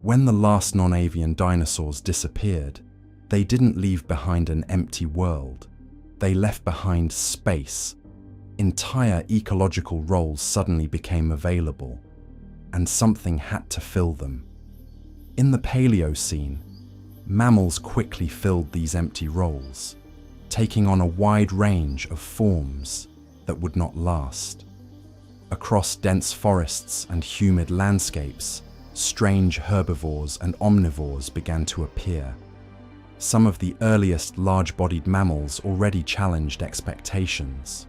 When the last non-avian dinosaurs disappeared, they didn't leave behind an empty world. They left behind space. Entire ecological roles suddenly became available, and something had to fill them. In the Paleocene, mammals quickly filled these empty roles, taking on a wide range of forms that would not last. Across dense forests and humid landscapes, strange herbivores and omnivores began to appear. Some of the earliest large-bodied mammals already challenged expectations.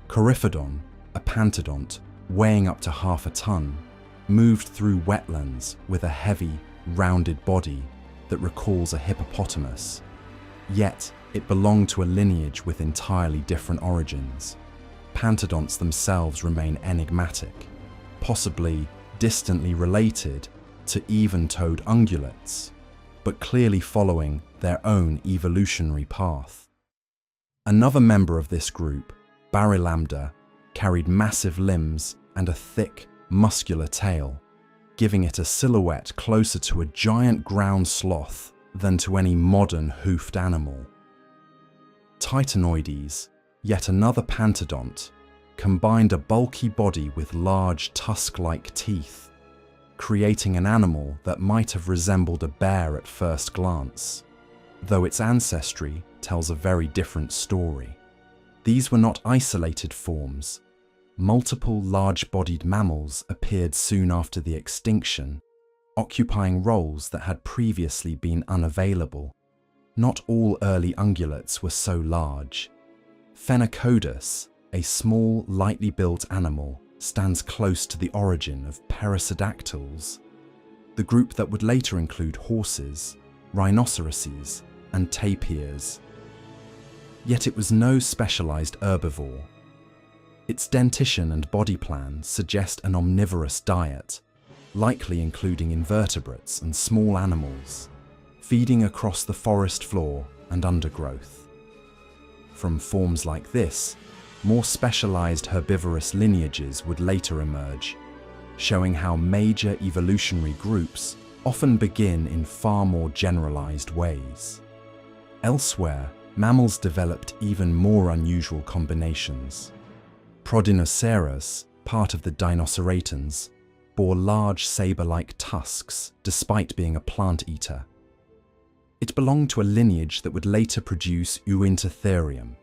Coryphodon, a pantodont weighing up to half a ton, moved through wetlands with a heavy, rounded body that recalls a hippopotamus. Yet, it belonged to a lineage with entirely different origins. Pantodonts themselves remain enigmatic, possibly distantly related to even-toed ungulates, but clearly following their own evolutionary path. Another member of this group, barylambda, carried massive limbs and a thick, muscular tail, giving it a silhouette closer to a giant ground sloth than to any modern hoofed animal. Titanoides, yet another pantodont, combined a bulky body with large tusk-like teeth, creating an animal that might have resembled a bear at first glance, though its ancestry tells a very different story. These were not isolated forms. Multiple large-bodied mammals appeared soon after the extinction, occupying roles that had previously been unavailable. Not all early ungulates were so large. Phenacodus, a small, lightly built animal, stands close to the origin of perissodactyls, the group that would later include horses, rhinoceroses, and tapirs. Yet it was no specialized herbivore. Its dentition and body plan suggest an omnivorous diet, likely including invertebrates and small animals, feeding across the forest floor and undergrowth. From forms like this, more specialized herbivorous lineages would later emerge, showing how major evolutionary groups often begin in far more generalized ways. Elsewhere, mammals developed even more unusual combinations. Prodinoceras, part of the Dinoceratans, bore large saber-like tusks despite being a plant eater. It belonged to a lineage that would later produce Uintatherium,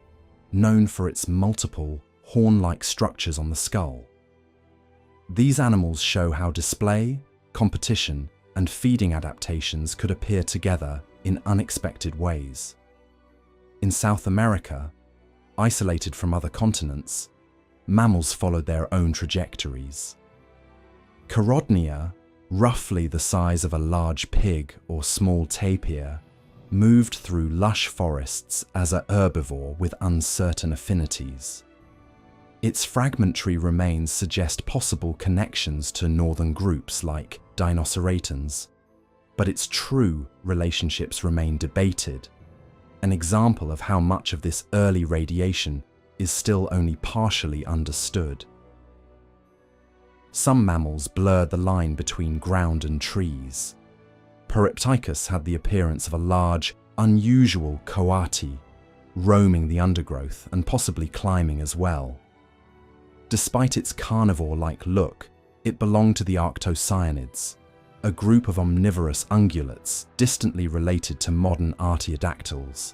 known for its multiple, horn-like structures on the skull. These animals show how display, competition, and feeding adaptations could appear together in unexpected ways. In South America, isolated from other continents, mammals followed their own trajectories. Charodnea, roughly the size of a large pig or small tapir, moved through lush forests as a herbivore with uncertain affinities. Its fragmentary remains suggest possible connections to northern groups like Dinoceratans, but its true relationships remain debated, an example of how much of this early radiation is still only partially understood. Some mammals blurred the line between ground and trees. Periptychus had the appearance of a large, unusual coati, roaming the undergrowth and possibly climbing as well. Despite its carnivore-like look, it belonged to the arctocyonids, a group of omnivorous ungulates distantly related to modern artiodactyls.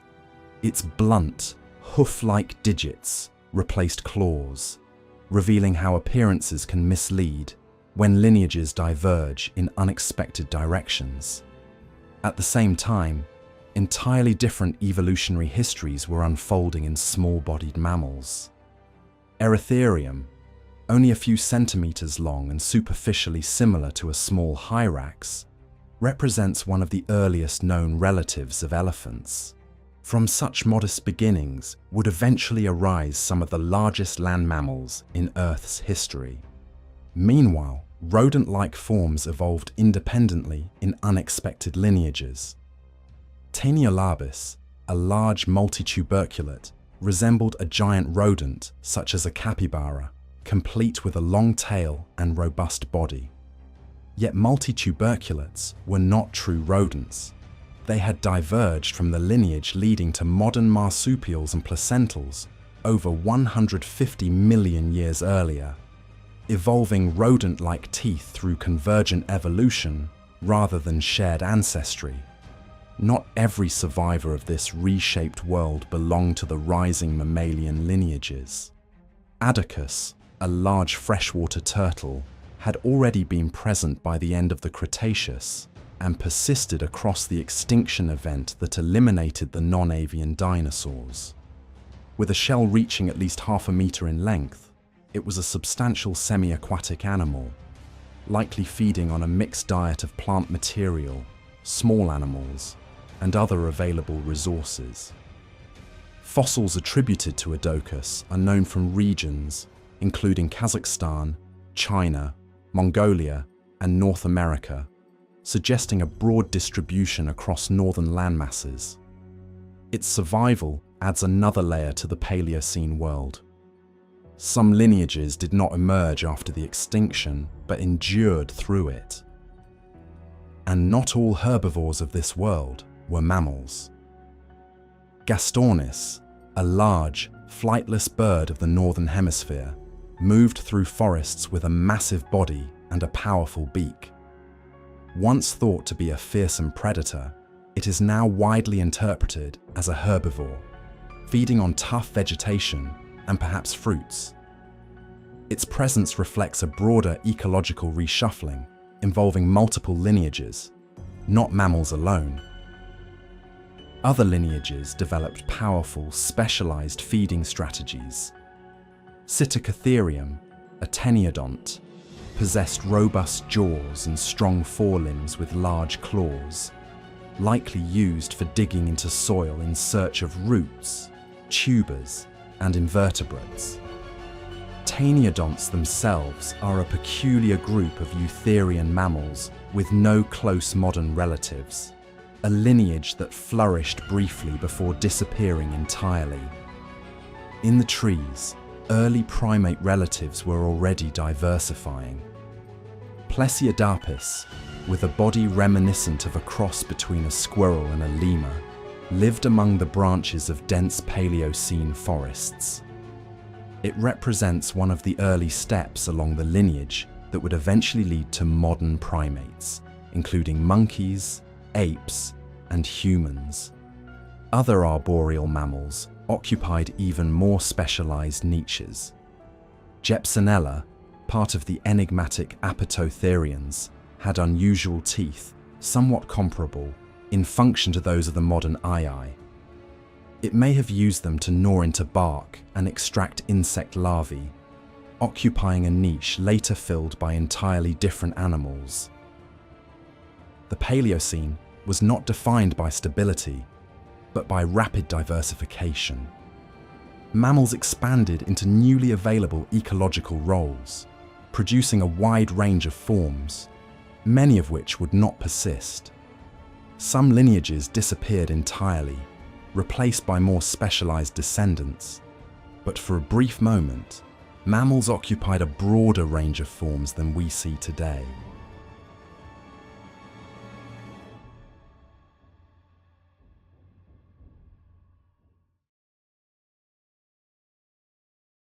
Its blunt, hoof-like digits replaced claws, revealing how appearances can mislead when lineages diverge in unexpected directions. At the same time, entirely different evolutionary histories were unfolding in small-bodied mammals. Erytherium, only a few centimeters long and superficially similar to a small hyrax, represents one of the earliest known relatives of elephants. From such modest beginnings would eventually arise some of the largest land mammals in Earth's history. Meanwhile, rodent-like forms evolved independently in unexpected lineages. Taeniolabis, a large multituberculate, resembled a giant rodent such as a capybara, complete with a long tail and robust body. Yet multituberculates were not true rodents. They had diverged from the lineage leading to modern marsupials and placentals over 150 million years earlier, evolving rodent-like teeth through convergent evolution rather than shared ancestry. Not every survivor of this reshaped world belonged to the rising mammalian lineages. Attacus, a large freshwater turtle, had already been present by the end of the Cretaceous and persisted across the extinction event that eliminated the non-avian dinosaurs. With a shell reaching at least half a meter in length, it was a substantial semi-aquatic animal, likely feeding on a mixed diet of plant material, small animals, and other available resources. Fossils attributed to Attacus are known from regions including Kazakhstan, China, Mongolia, and North America, suggesting a broad distribution across northern landmasses. Its survival adds another layer to the Paleocene world. Some lineages did not emerge after the extinction, but endured through it. And not all herbivores of this world were mammals. Gastornis, a large, flightless bird of the northern hemisphere, moved through forests with a massive body and a powerful beak. Once thought to be a fearsome predator, it is now widely interpreted as a herbivore, feeding on tough vegetation and perhaps fruits. Its presence reflects a broader ecological reshuffling involving multiple lineages, not mammals alone. Other lineages developed powerful, specialized feeding strategies. Psittacotherium, a teniodont, possessed robust jaws and strong forelimbs with large claws, likely used for digging into soil in search of roots, tubers, and invertebrates. Teniodonts themselves are a peculiar group of eutherian mammals with no close modern relatives, a lineage that flourished briefly before disappearing entirely. In the trees, early primate relatives were already diversifying. Plesiodapis, with a body reminiscent of a cross between a squirrel and a lemur, lived among the branches of dense Paleocene forests. It represents one of the early steps along the lineage that would eventually lead to modern primates, including monkeys, apes, and humans. Other arboreal mammals occupied even more specialized niches. Gypsinella, part of the enigmatic Apatotherians, had unusual teeth, somewhat comparable in function to those of the modern eye. It may have used them to gnaw into bark and extract insect larvae, occupying a niche later filled by entirely different animals. The Paleocene was not defined by stability, but by rapid diversification. Mammals expanded into newly available ecological roles, producing a wide range of forms, many of which would not persist. Some lineages disappeared entirely, replaced by more specialized descendants. But for a brief moment, mammals occupied a broader range of forms than we see today.